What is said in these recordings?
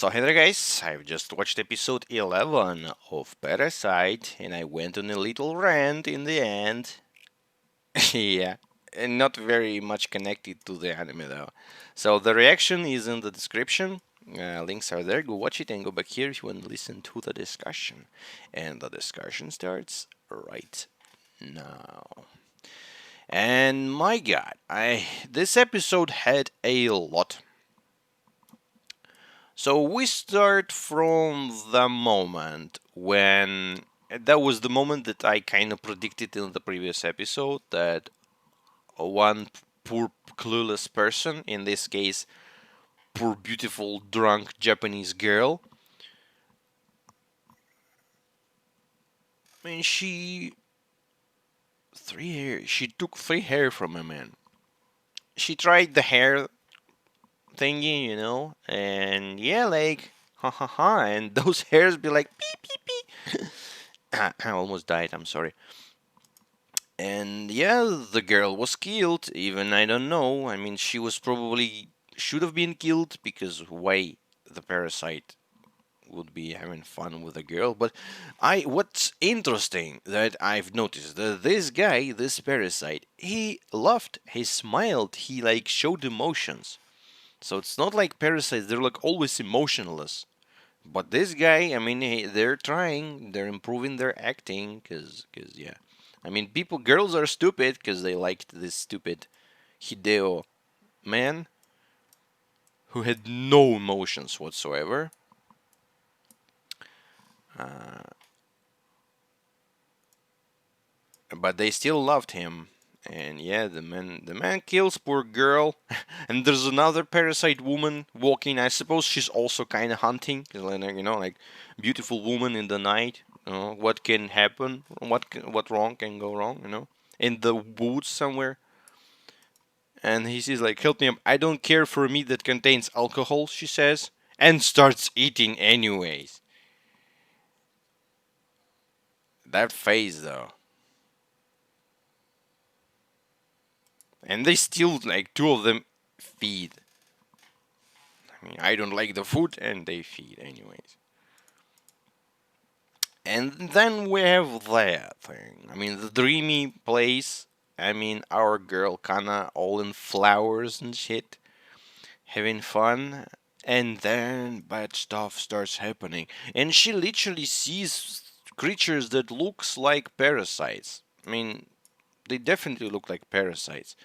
So hey there guys, I've just watched episode 11 of Parasyte and I went on a little rant in the end. Yeah, and not very much connected to the anime though. So the reaction is in the description. Links are there, go watch it and go back here if you want to listen to the discussion. And the discussion starts right now. And my god, this episode had a lot. So we start from the moment when that was the moment that I kind of predicted in the previous episode that one poor clueless person, in this case, poor beautiful drunk Japanese girl, I mean, she took three hair from a man. She tried the hair thingy, and yeah, like ha ha ha, and those hairs be like beep beep beep. I almost died. I'm sorry. And yeah, the girl was killed. Even I don't know. I mean, she was probably should have been killed because why the parasite would be having fun with a girl. But what's interesting that I've noticed that this guy, this parasite, he laughed, he smiled, he like showed emotions. So it's not like parasites; they're like always emotionless. But this guy, I mean, they're trying, they're improving their acting, cause yeah, I mean, girls are stupid because they liked this stupid Hideo man who had no emotions whatsoever. Uh, but they still loved him. And yeah, the man kills poor girl, and there's another parasite woman walking. I suppose she's also kind of hunting, like beautiful woman in the night. What can happen? What wrong can go wrong? In the woods somewhere. And he says like, "Help me! I don't care for meat that contains alcohol," she says, and starts eating anyways. That face though, and they still like two of them feed. I mean, I don't like the food, and they feed anyways. And then we have that thing. I mean, the dreamy place. I mean, our girl Kana all in flowers and shit, having fun. And then bad stuff starts happening. And she literally sees creatures that looks like parasites. I mean, they definitely look like parasites.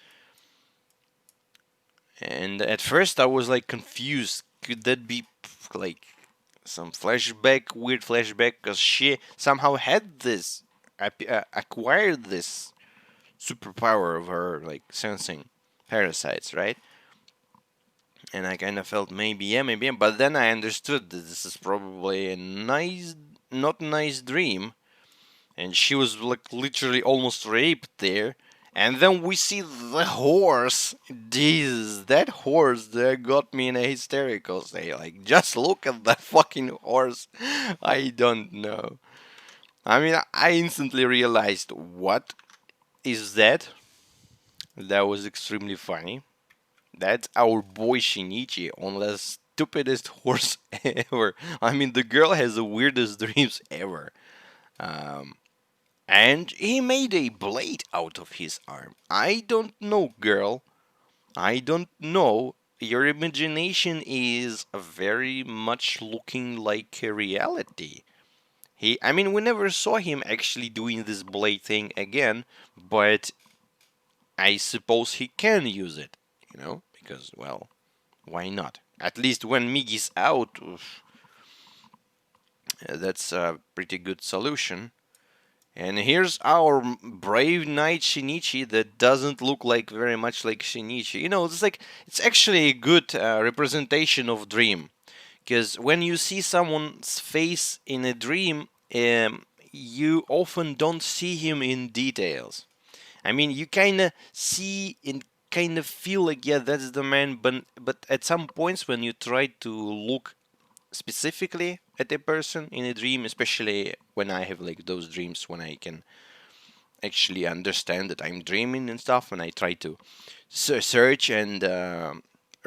And at first I was like confused. Could that be like some flashback, weird flashback? Because she somehow had this, acquired this superpower of her, like sensing parasites, right? And I kind of felt maybe yeah, maybe yeah. But then I understood that this is probably a nice, not nice dream. And she was like literally almost raped there. And then we see the horse. Jesus, that horse that got me in a hysterical state. Like, just look at that fucking horse. I don't know. I mean, I instantly realized what is that? That was extremely funny. That's our boy Shinichi on the stupidest horse ever. I mean, the girl has the weirdest dreams ever. Um, and he made a blade out of his arm. I don't know, girl. I don't know. Your imagination is very much looking like a reality. I mean, we never saw him actually doing this blade thing again, but I suppose he can use it, because, well, why not? At least when Migi's out, that's a pretty good solution. And here's our brave knight Shinichi that doesn't look like very much like Shinichi. It's actually a good representation of dream. Because when you see someone's face in a dream, you often don't see him in details. I mean, you kind of see and kind of feel like, yeah, that's the man, but at some points when you try to look specifically at a person in a dream, especially when I have like those dreams when I can actually understand that I'm dreaming and stuff, and I try to search and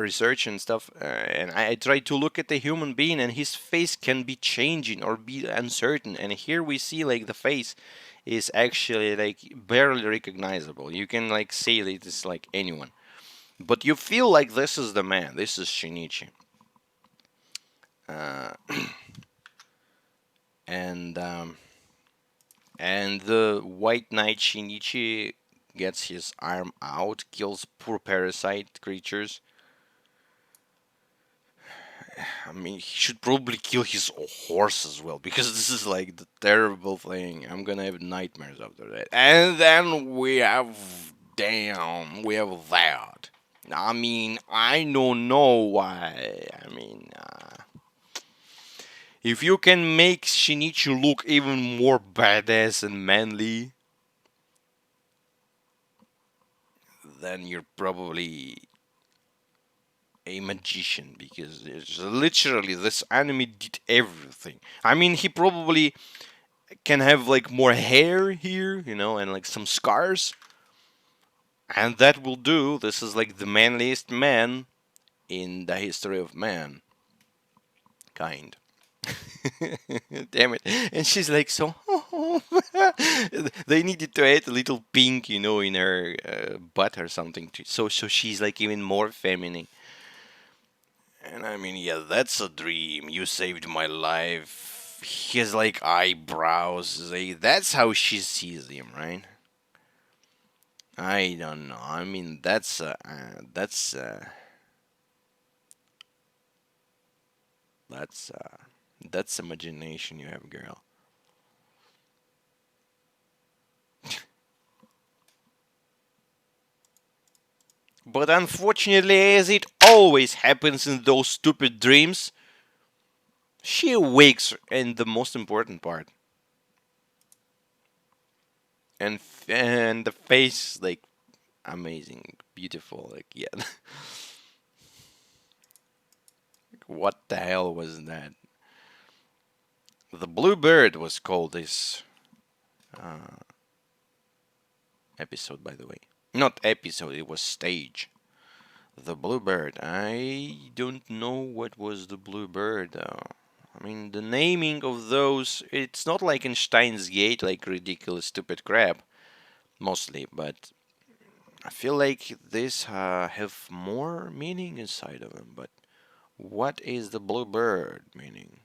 research and stuff, and I try to look at the human being, and his face can be changing or be uncertain. And here we see like the face is actually like barely recognizable. You can like say that it's like anyone, but you feel like this is the man. This is Shinichi. Uh, and and the White Knight Shinichi gets his arm out, kills poor parasite creatures. I mean, he should probably kill his horse as well, because this is like the terrible thing. I'm gonna have nightmares after that. And then we have, damn, we have that. I mean, I don't know why. I mean, if you can make Shinichi look even more badass and manly, then you're probably a magician, because it's literally this anime did everything. I mean, he probably can have like more hair here, and like some scars, and that will do. This is like the manliest man in the history of man, kind. Damn it! And she's like so. They needed to add a little pink, in her butt or something, so she's like even more feminine. And I mean, yeah, that's a dream. You saved my life. He has like eyebrows. That's how she sees him, right? I don't know. I mean, that's imagination you have, girl. But unfortunately, as it always happens in those stupid dreams, she awakes in the most important part, and the face like amazing, beautiful, like yeah. What the hell was that? The Bluebird was called this uh, episode, by the way. Not episode, it was stage. The Bluebird. I don't know what was the Bluebird. I mean, the naming of those, it's not like in Steins Gate, like ridiculous, stupid crap, mostly, but I feel like this have more meaning inside of them. But what is the Bluebird meaning?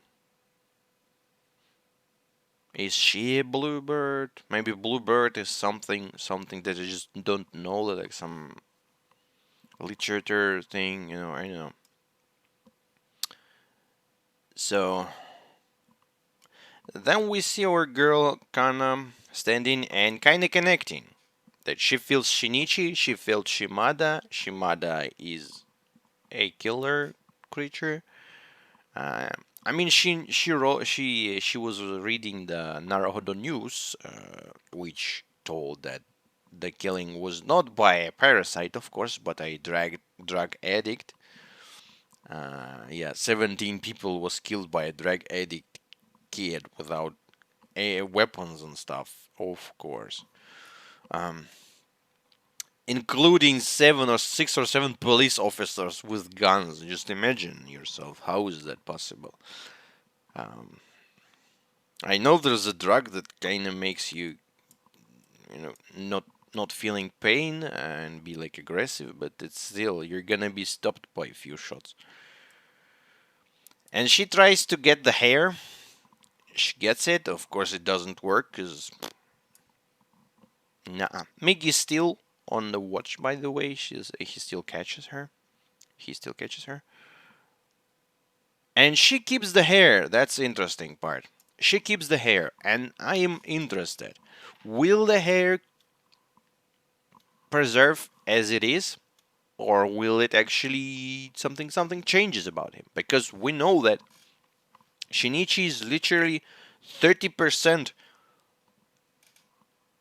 Is she a bluebird? Maybe bluebird is something that I just don't know, like some literature thing, I know. So then we see our girl kinda standing and kinda connecting. That she feels Shinichi, she feels Shimada. Shimada is a killer creature. Uh, I mean, she was reading the Naruhodo news, which told that the killing was not by a parasite, of course, but a drug addict. Yeah, 17 people was killed by a drug addict kid without weapons and stuff, of course. Um, Including 6 or 7 police officers with guns. Just imagine yourself. How is that possible? Um, I know there's a drug that kind of makes you, not feeling pain and be like aggressive, but it's still you're gonna be stopped by a few shots. And she tries to get the hair. She gets it. Of course, it doesn't work because nah. Miggy's still on the watch. By the way, he still catches her. He still catches her, and she keeps the hair. That's the interesting part. She keeps the hair, and I am interested. Will the hair preserve as it is, or will it actually something changes about him? Because we know that Shinichi is literally 30%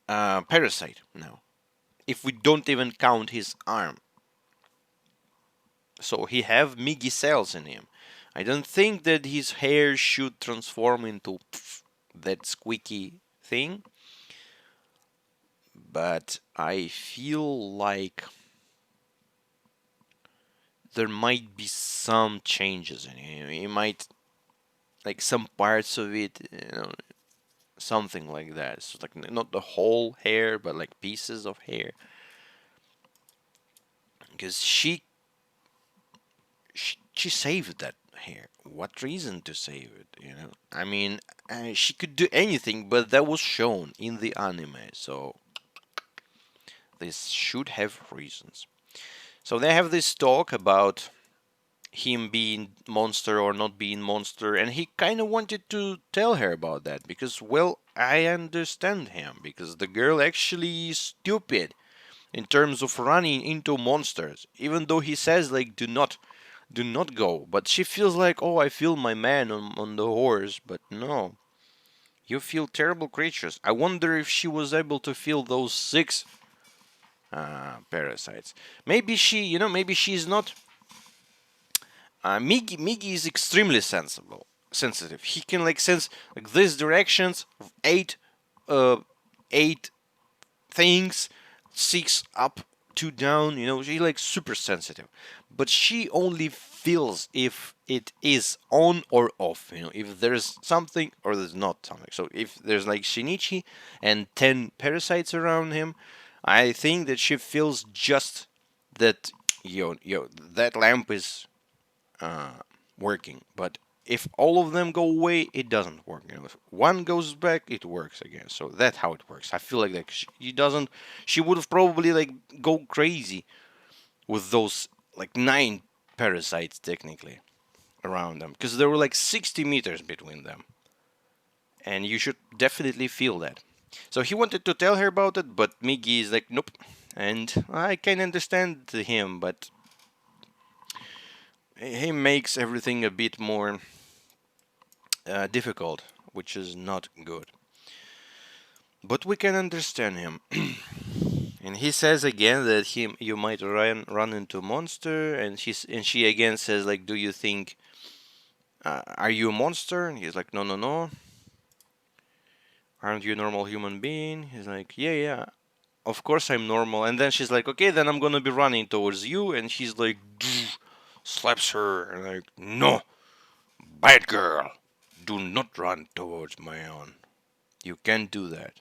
Parasyte now, if we don't even count his arm. So he have Migi cells in him. I don't think that his hair should transform into that squeaky thing, but I feel like there might be some changes in him. He might like some parts of it, something like that. So like not the whole hair, but like pieces of hair. Because she saved that hair. What reason to save it? I mean, she could do anything, but that was shown in the anime. So this should have reasons. So they have this talk about him being monster or not being monster, and he kind of wanted to tell her about that because, well, I understand him because the girl actually is stupid in terms of running into monsters, even though he says like do not go, but she feels like, oh, I feel my man on the horse, but no, you feel terrible creatures. I wonder if she was able to feel those six parasites. Maybe maybe she's not. Migi is extremely sensitive. He can like sense like these directions of uh, eight things, six up, two down. She like super sensitive, but she only feels if it is on or off. If there's something or there's not something. So if there's like Shinichi and 10 parasites around him, I think that she feels just that that lamp is working. But if all of them go away, it doesn't work. If one goes back, it works again. So that's how it works. I feel like that she doesn't. She would have probably like go crazy with those like 9 parasites technically around them because there were like 60 meters between them, and you should definitely feel that. So he wanted to tell her about it, but Miggy is like, nope. And I can understand him, but he makes everything a bit more difficult, which is not good. But we can understand him. And he says again that you might run into a monster, and she again says like, do you think are you a monster? And he's like, no, no, no. Aren't you a normal human being? He's like, yeah, yeah. Of course I'm normal. And then she's like, okay, then I'm gonna be running towards you. And she's like, slaps her and like, no, bad girl, do not run towards my own. You can't do that.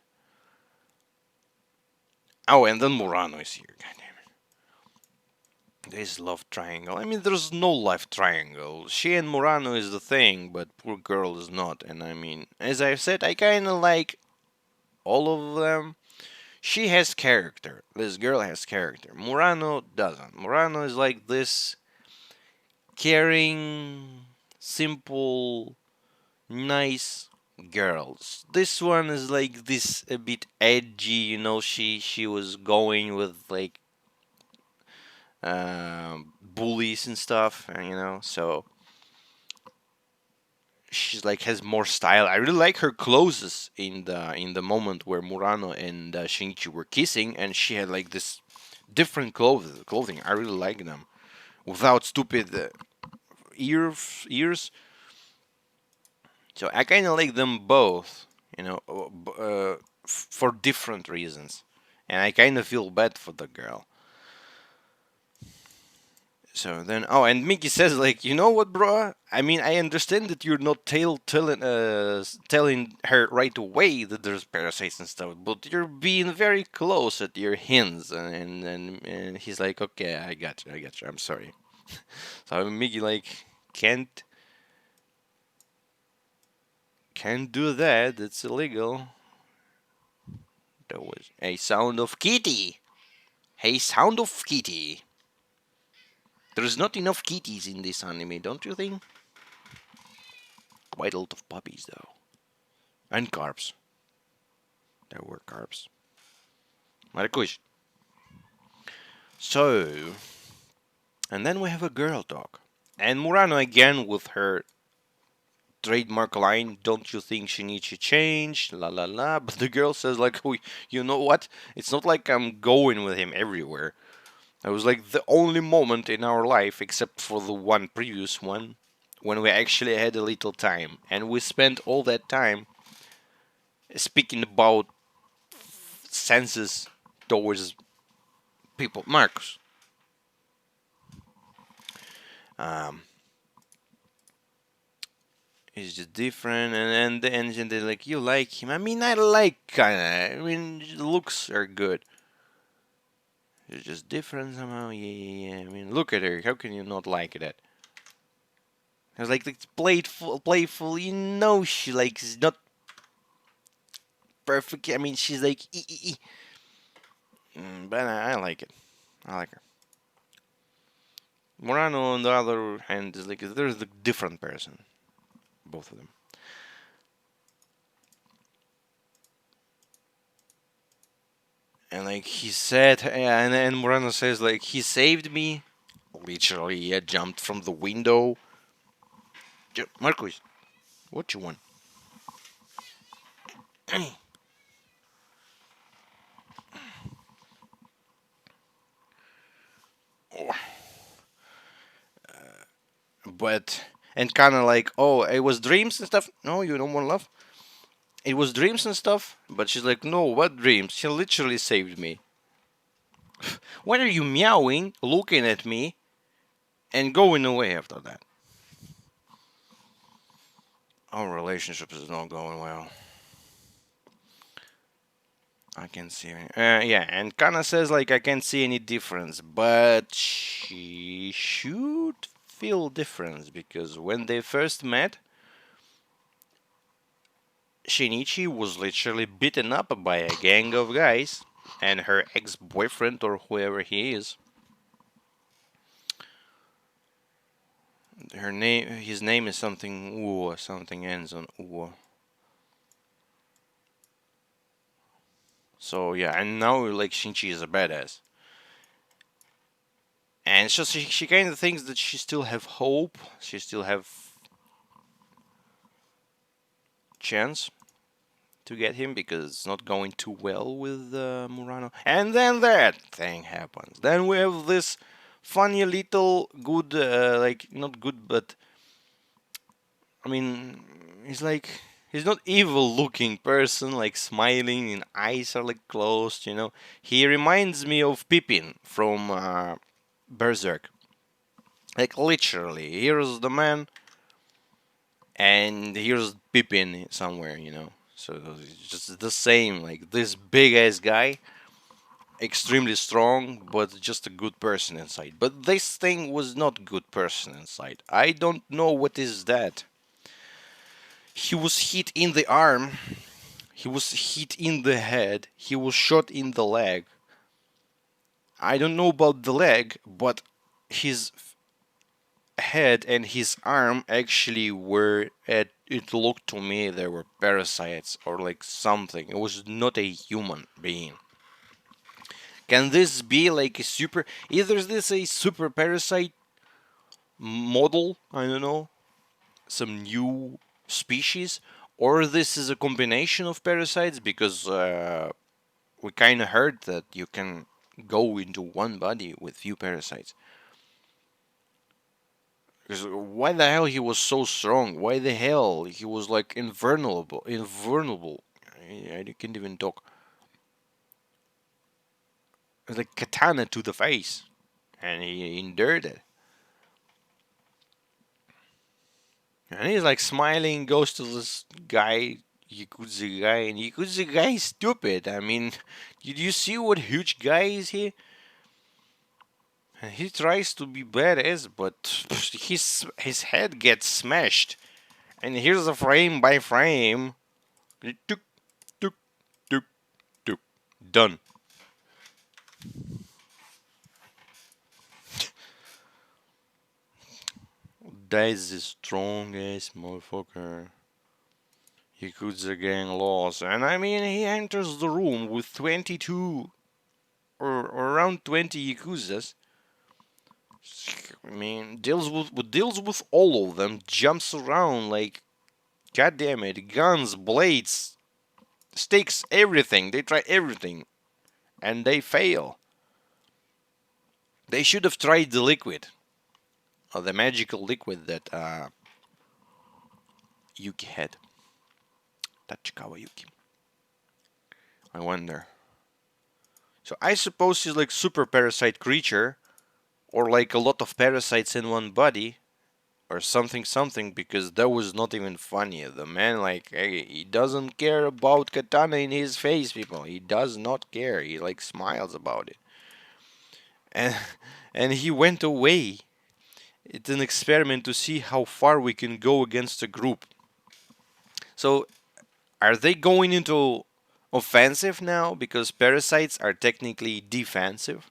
Oh, and then Murano is here. God damn it. This love triangle. I mean, there's no love triangle. She and Murano is the thing, but poor girl is not. And I mean, as I've said, I kind of like all of them. She has character. This girl has character. Murano doesn't. Murano is like this caring, simple, nice girls. This one is like this a bit edgy. She was going with like bullies and stuff, so she's like has more style. I really like her clothes in the moment where Murano and Shinichi were kissing, and she had like this different clothing. I really like them without stupid ears. So I kind of like them both, for different reasons, and I kind of feel bad for the girl. So then, oh, and Mickey says like, you know what, bro? I mean, I understand that you're not telling her right away that there's parasites and stuff, but you're being very close at your hints, and he's like, okay, I got you, I'm sorry. So Mickey like can't can't do that. It's illegal. That was a sound of kitty. Hey, sound of kitty. There's not enough kitties in this anime, don't you think? Quite a lot of puppies, though. And carbs. There were carbs. Marcos. So, and then we have a girl talk. And Murano again with her trademark line, don't you think she needs to change? La la la. But the girl says, like, oh, you know what? It's not like I'm going with him everywhere. It was like the only moment in our life, except for the one previous one, when we actually had a little time. And we spent all that time speaking about senses towards people. Marcus, Um, he's just different, and the engine they're like, you like him. I mean, I like kinda. I mean, the looks are good. It's just different somehow. Yeah, yeah, yeah. I mean, look at her. How can you not like that? I was like, it's playful. You know, she like is not perfect. I mean, she's like, but I like it. I like her. Morano, on the other hand, is like there's a different person. Both of them. And like he said, and Morano says like he saved me. Literally, I jumped from the window. Marcus, what you want? But and kind of like, oh, it was dreams and stuff. No, you don't want love. It was dreams and stuff. But she's like, no, what dreams? She literally saved me. Why are you meowing, looking at me, and going away after that? Our relationship is not going well. I can see. Yeah, and Kana says like I can't see any difference, but she should feel difference because when they first met, Shinichi was literally beaten up by a gang of guys, and her ex-boyfriend or whoever he is. His name is something Uo, something ends on Uo. So yeah, and now like Shinichi is a badass. And so she kind of thinks that she still have hope, she still have chance to get him because it's not going too well with Murano. And then that thing happens. Then we have this funny little good, like not good, but I mean, he's like he's not evil looking person, like smiling and eyes are like closed. He reminds me of Pippin from Berserk. Like literally, here's the man, and here's Pippin somewhere. So it's just the same, like this big ass guy, extremely strong, but just a good person inside. But this thing was not good person inside. I don't know what is that. He was hit in the arm. He was hit in the head. He was shot in the leg. I don't know about the leg, but his head and his arm actually were at it looked to me they were parasites or like something. It was not a human being. Can this be like a super either is this a super parasite model, I don't know, some new species, or this is a combination of parasites because we kind of heard that you can go into one body with few parasites. Because why the hell he was so strong? Why the hell he was like invulnerable? Invulnerable. I can't even talk. It's like katana to the face, and he endured it. And he's like smiling, goes to this guy, Yakuza guy, and Yakuza guy is stupid. I mean, did you see what huge guy is he? And he tries to be badass, but his head gets smashed. And here's a frame by frame. Tuk, tuk, tuk, tuk. Done. That's a strong ass motherfucker. Yakuza gang lost. And I mean, he enters the room with 22 or around 20 Yakuzas. I mean, deals with all of them, jumps around like, god damn it, guns, blades, sticks, everything. They try everything, and they fail. They should have tried the liquid, or the magical liquid that Yuki had. Tachikawa Yuki. I wonder. So I suppose he's like super parasite creature, or like a lot of parasites in one body, or something something, because that was not even funny. The man, like, hey, he doesn't care about katana in his face, people. He does not care. He like smiles about it. And and he went away. It's an experiment to see how far we can go against a group. So are they going into offensive now because parasites are technically defensive?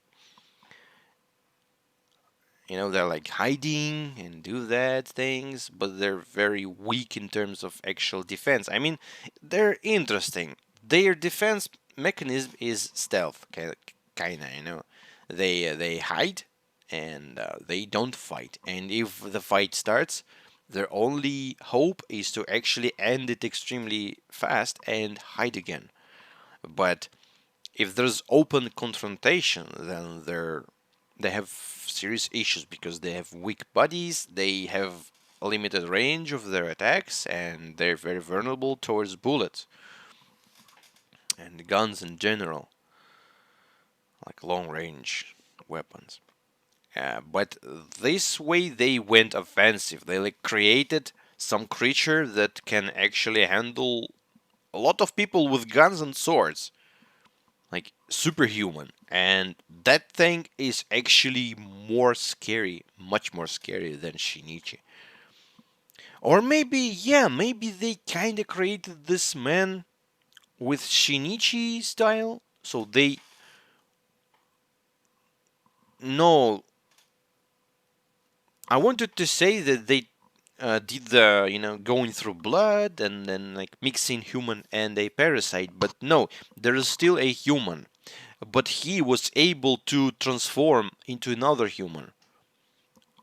You know, they're like hiding and do that things, but they're very weak in terms of actual defense. I mean, they're interesting. Their defense mechanism is stealth, kinda. You know, they hide and they don't fight. And if the fight starts, their only hope is to actually end it extremely fast and hide again. But if there's open confrontation, then they have serious issues because they have weak bodies, they have a limited range of their attacks, and they're very vulnerable towards bullets and guns in general, like long range weapons. But this way they went offensive. They like created some creature that can actually handle a lot of people with guns and swords, like superhuman, and that thing is actually more scary, much more scary than Shinichi. Or maybe, yeah, maybe they kind of created this man with Shinichi style, so they no. I wanted to say that they did the going through blood and then like mixing human and a parasite, but no, there is still a human, but he was able to transform into another human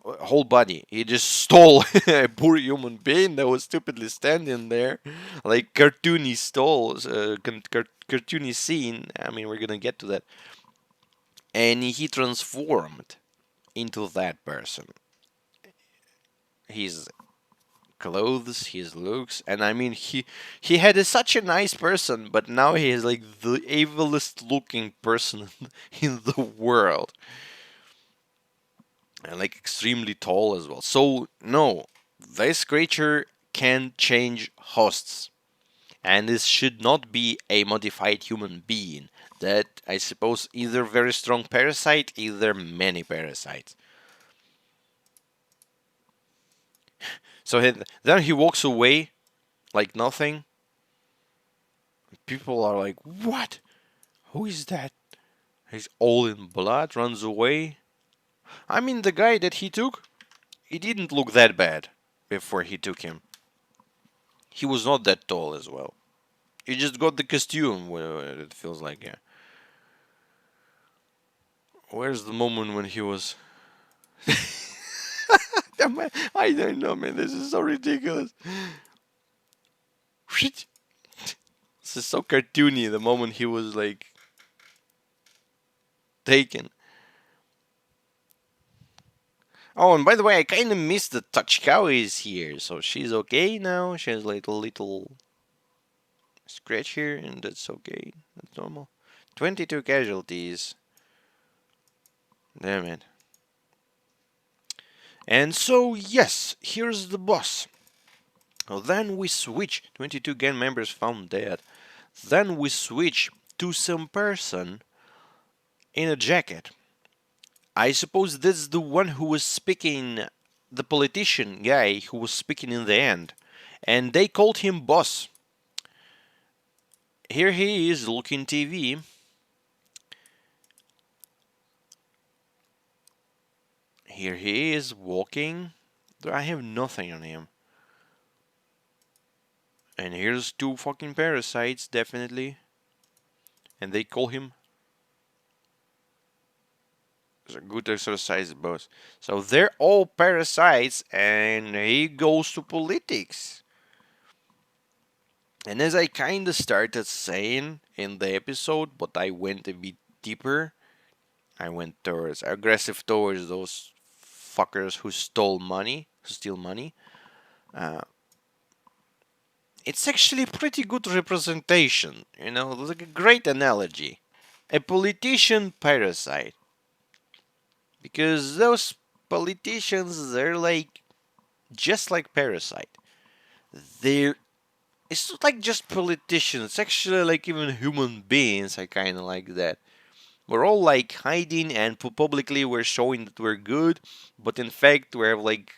whole body. He just stole a poor human being that was stupidly standing there, like cartoony stalls, cartoony scene. I mean, we're gonna get to that, and he transformed into that person. His clothes, his looks, and I mean, he had such a nice person, but now he is like the evilest looking person in the world, and like extremely tall as well. So no, this creature can change hosts, and this should not be a modified human being. That I suppose either very strong parasite, either many parasites. So then he walks away like nothing. People are like, "What? Who is that?" He's all in blood, runs away. I mean, the guy that he took, he didn't look that bad before he took him. He was not that tall as well. He just got the costume. It feels like, yeah. Where's the moment when he was? I don't know, man. This is so ridiculous. Shit. This is so cartoony. The moment he was like taken. Oh, and by the way, I kind of missed that Tachikawa is here, so she's okay now. She has like a little scratch here, and that's okay. That's normal. 22 casualties. Damn it. And so, yes, here's the boss. Well, then we switch. 22 gang members found dead. Then we switch to some person in a jacket. I suppose this is the one who was speaking, the politician guy who was speaking in the end. And they called him boss. Here he is looking TV. Here he is walking. I have nothing on him. And here's two fucking parasites, definitely. And they call him. It's a good exercise, boss. So they're all parasites, and he goes to politics. And as I kinda started saying in the episode, but I went a bit deeper. I went towards aggressive towards those fuckers who stole money, who steal money. Uh, it's actually pretty good representation. You know, like a great analogy. A politician parasite. because those politicians, they're like just like Parasite. They're it's not like just politicians. It's actually like even human beings are kind of like that. We're all like hiding and publicly we're showing that we're good, but in fact we're like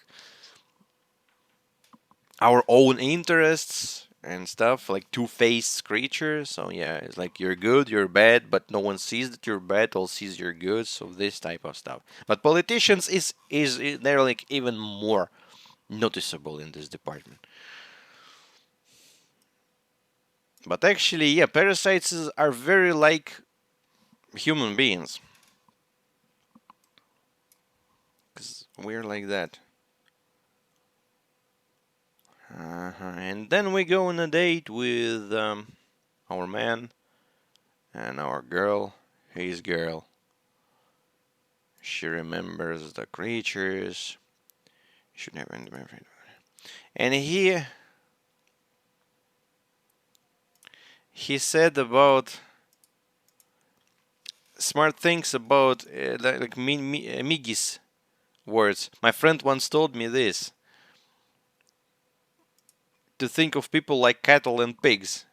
our own interests and stuff, like two-faced creatures. So yeah, it's like you're good, you're bad, but no one sees that you're bad, all sees you're good. So this type of stuff. But politicians is they're like even more noticeable in this department. But actually, yeah, parasites are very like human beings, because we're like that. And then we go on a date with our man and our girl, his girl. She remembers the creatures. Should never end my friend. And he said about smart things about like Miggy's words. My friend once told me this: to think of people like cattle and pigs.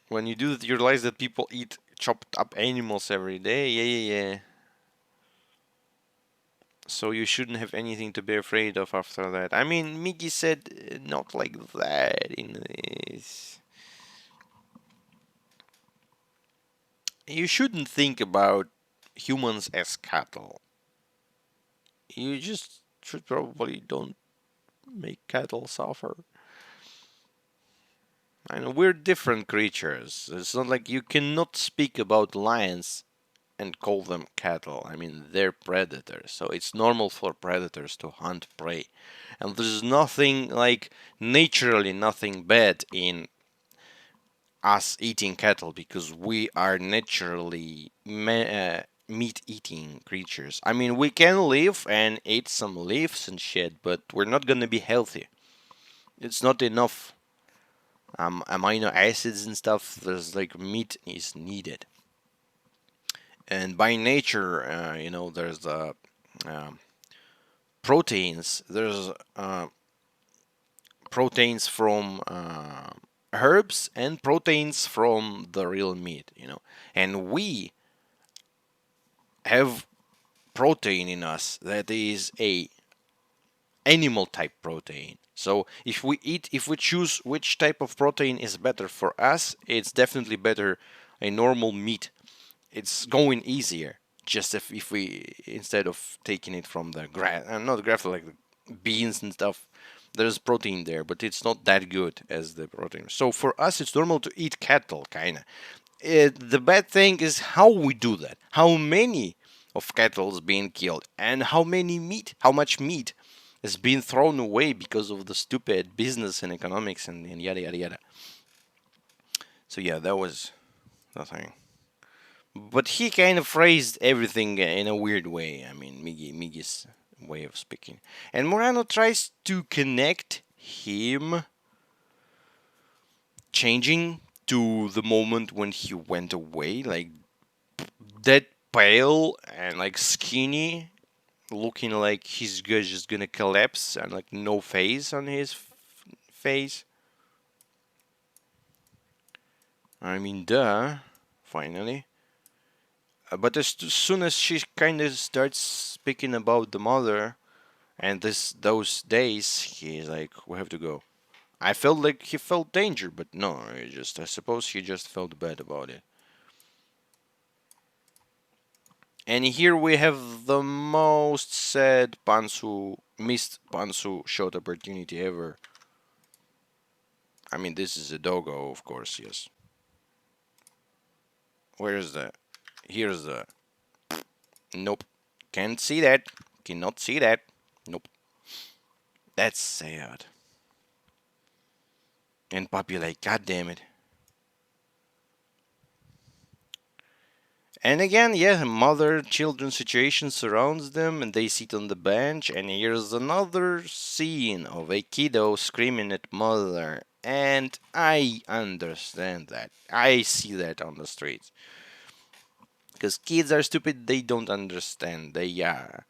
When you do that, you realize that people eat chopped up animals every day. Yeah, yeah, yeah. So you shouldn't have anything to be afraid of after that. I mean, Miggy said not like that in this. You shouldn't think about humans as cattle. You just should probably don't make cattle suffer. I know we're different creatures. It's not like you cannot speak about lions and call them cattle. I mean, they're predators, so it's normal for predators to hunt prey. And there's nothing like naturally nothing bad in us eating cattle because we are naturally meat eating creatures. I mean, we can live and eat some leaves and shit, but we're not gonna be healthy. It's not enough amino acids and stuff. There's like meat is needed. And by nature, there's um, proteins. There's proteins from herbs and proteins from the real meat. And we have protein in us that is a animal type protein. So if we choose which type of protein is better for us, it's definitely better a normal meat. It's going easier. Just if we instead of taking it from the grass, not grass like the beans and stuff, there's protein there, but it's not that good as the protein. So for us, it's normal to eat cattle, kinda. The bad thing is how we do that. How many of cattle is being killed, and how much meat is being thrown away because of the stupid business and economics and yada yada yada. So yeah, that was the thing. But he kind of phrased everything in a weird way. I mean, Miggy's way of speaking, and Morano tries to connect him changing to the moment when he went away, like that pale and like skinny, looking like his gut just gonna collapse and like no face on his face. I mean, duh. Finally. But as soon as she kind of starts speaking about the mother and those days, he's like, "We have to go." I felt like he felt danger, but no, I suppose he just felt bad about it. And here we have the most sad missed Pansu shot opportunity ever. I mean, this is a doggo, of course, yes. Where's the? Here's the. Nope. Can't see that. Cannot see that. Nope. That's sad. And Puppy like, God damn it. And again, yeah, mother-children situation surrounds them, and they sit on the bench. And here's another scene of a kiddo screaming at mother. And I understand that. I see that on the streets. Because kids are stupid, they don't understand. That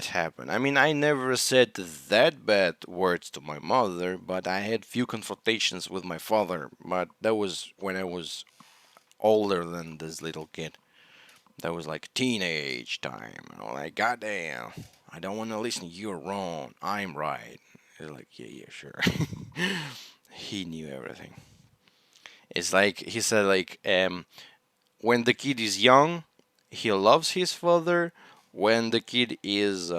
happened. I mean, I never said that bad words to my mother, but I had few confrontations with my father. But that was when I was older than this little kid. That was like teenage time. Like, goddamn, I don't want to listen. You're wrong. I'm right. He's like, yeah, yeah, sure. He knew everything. It's like he said, like, when the kid is young, he loves his father. When the kid is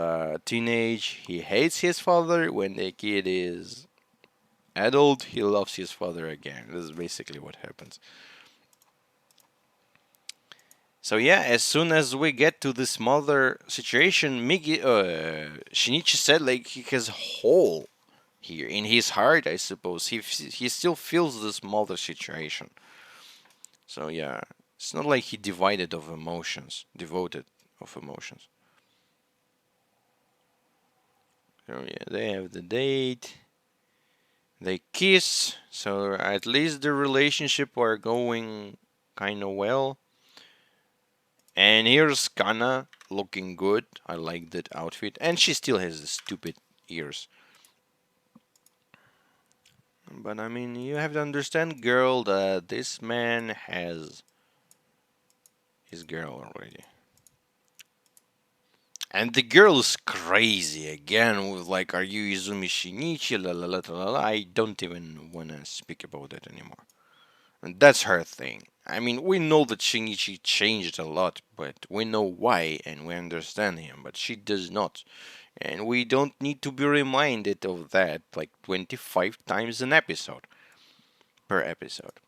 teenage, he hates his father. When the kid is adult, he loves his father again. This is basically what happens. So yeah, as soon as we get to this mother situation, Shinichi said like he has hole here in his heart. I suppose he still feels this mother situation. So yeah, it's not like he devoted of emotions. So yeah, they have the date. They kiss. So at least the relationship are going kind of well. And here's Kana looking good. I like that outfit. And she still has the stupid ears. But I mean, you have to understand, girl, that this man has his girl already. And the girl is crazy again with like, are you Izumi Shinichi? La la la la la. I don't even want to speak about it anymore. And that's her thing. I mean, we know that Shinichi changed a lot, but we know why and we understand him, but she does not. And we don't need to be reminded of that like 25 times an episode. Per episode.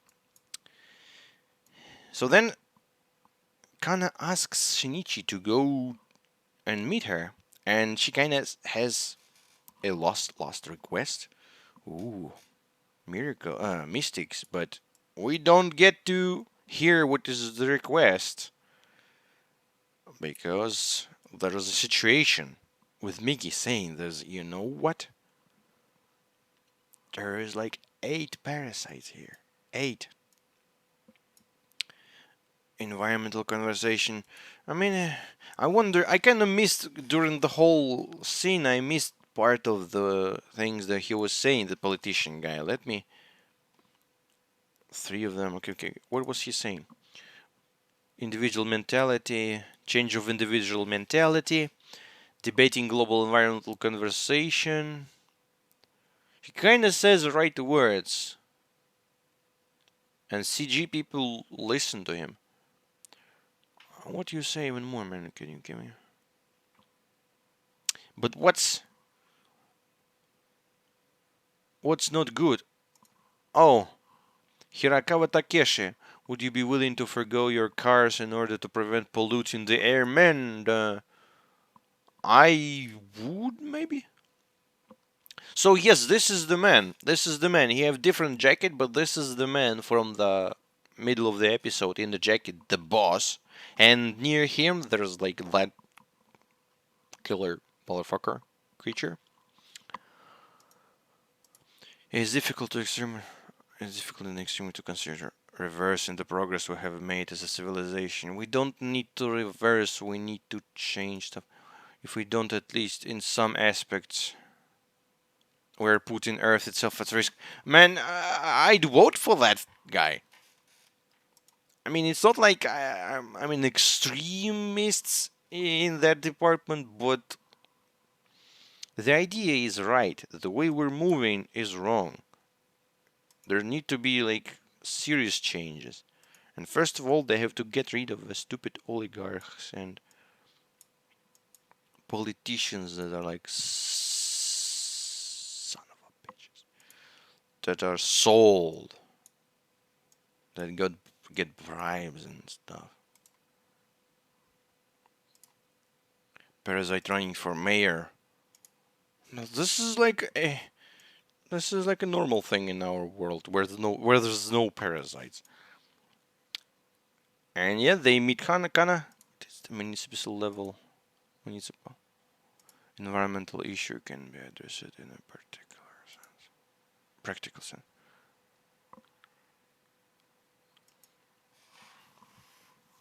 So then Kana asks Shinichi to go and meet her, and she kind of has a lost request. Ooh, miracle, mystics, but we don't get to hear what is the request because there is a situation with Miki saying there's, you know what? There is like 8 parasites here. 8. Environmental conversation. I mean, I wonder. I kind of missed during the whole scene. I missed part of the things that he was saying. The politician guy. Let me. 3 of them. Okay, okay. What was he saying? Individual mentality, change of individual mentality, debating global environmental conversation. He kind of says the right words, and CG people listen to him. What do you say even more, man? Can you give me? But what's not good? Oh, Hirakawa Takeshi, would you be willing to forgo your cars in order to prevent polluting the air? Man, I would maybe. So yes, this is the man. This is the man. He have different jacket, but this is the man from the middle of the episode in the jacket, the boss. And near him, there's like that killer motherfucker creature. It is difficult to extreme. It's difficult and extremely to consider reversing the progress we have made as a civilization. We don't need to reverse. We need to change stuff. If we don't, at least in some aspects, we're putting Earth itself at risk. Man, I'd vote for that guy. I mean, it's not like I'm an extremist in that department, but the idea is right. The way we're moving is wrong. There need to be like serious changes. And first of all, they have to get rid of the stupid oligarchs and politicians that are like son of a bitches that are sold, that get bribes and stuff. Parasyte running for mayor. Now, this is like a normal thing in our world where there's no parasites. And yeah, they meet Kana. It's the municipal level. Municipal environmental issue can be addressed in a practical sense.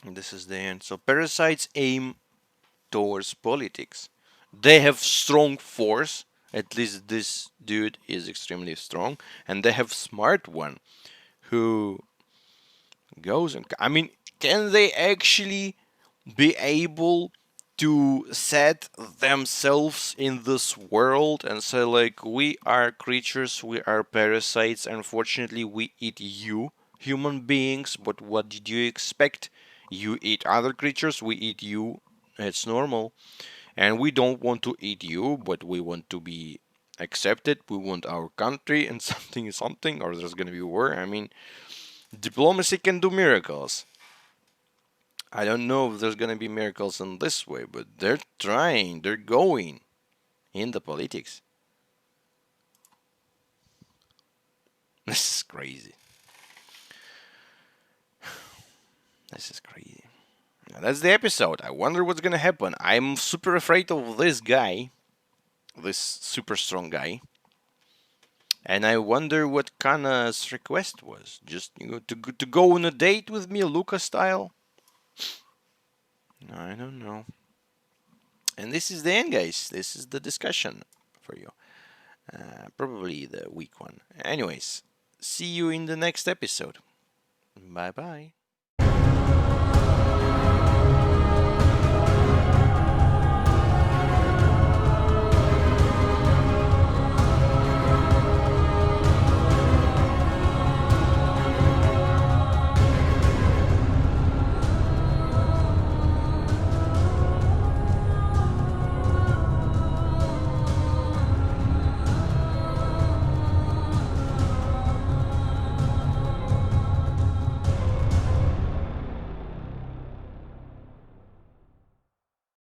And this is the end. So parasites aim towards politics. They have strong force. At least this dude is extremely strong, and they have smart one who goes and I mean, can they actually be able to set themselves in this world and say like we are creatures, we are parasites, unfortunately we eat you human beings, but what did you expect? You eat other creatures, we eat you. It's normal. And we don't want to eat you, but we want to be accepted. We want our country and something, or there's gonna be war. I mean, diplomacy can do miracles. I don't know if there's gonna be miracles in this way, but they're trying, they're going in the politics. This is crazy. This is crazy. Now, that's the episode. I wonder what's gonna happen. I'm super afraid of this guy, this super strong guy. And I wonder what Kana's request was. Just to go on a date with me, Luca style. I don't know. And this is the end, guys. This is the discussion for you. Probably the weak one. Anyways, see you in the next episode. Bye bye.